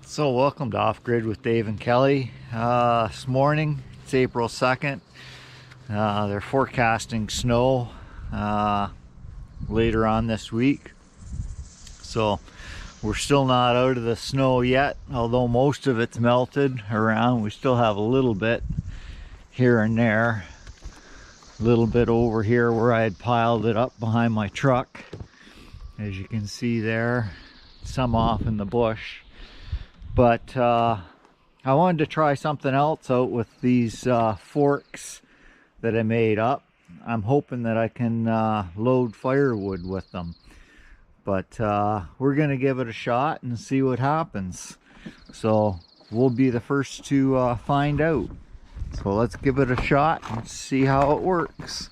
So welcome to Off Grid with Dave and Kelly. This morning, it's April 2nd. They're forecasting snow later on this week. So we're still not out of the snow yet, although most of it's melted around. We still have a little bit here and there. A little bit over here where I had piled it up behind my truck. As you can see there, some off in the bush. But I wanted to try something else out with these forks that I made up. I'm hoping that I can load firewood with them. But we're going to give it a shot and see what happens. So we'll be the first to find out. So let's give it a shot and see how it works.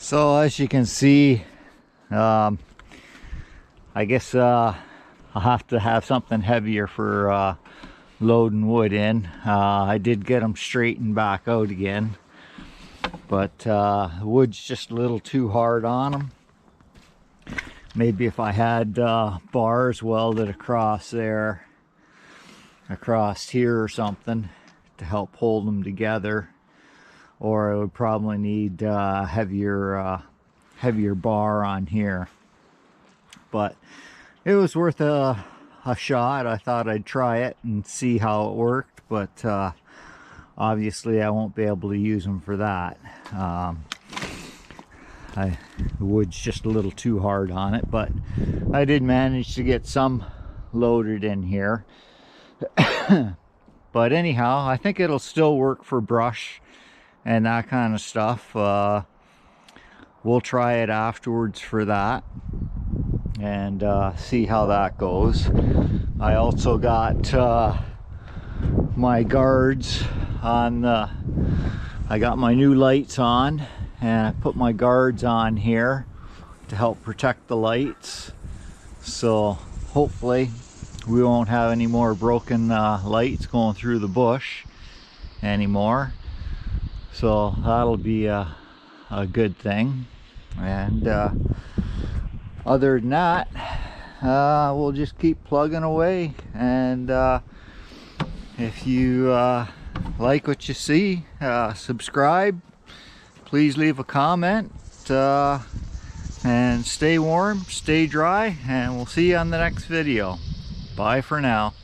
So as you can see, I guess I'll have to have something heavier for loading wood in. I did get them straightened back out again, but the wood's just a little too hard on them. Maybe if I had bars welded across there, across here or something to help hold them together, or I would probably need heavier bar on here. But it was worth a shot. I thought I'd try it and see how it worked, but obviously I won't be able to use them for that. The wood's just a little too hard on it, but I did manage to get some loaded in here. But anyhow, I think it'll still work for brush and that kind of stuff. We'll try it afterwards for that and see how that goes. I also got my guards on I got my new lights on, and I put my guards on here to help protect the lights. So hopefully we won't have any more broken lights going through the bush anymore. So that'll be a good thing. And other than that, we'll just keep plugging away. And if you like what you see, subscribe, please leave a comment, and stay warm, stay dry, and we'll see you on the next video. Bye for now.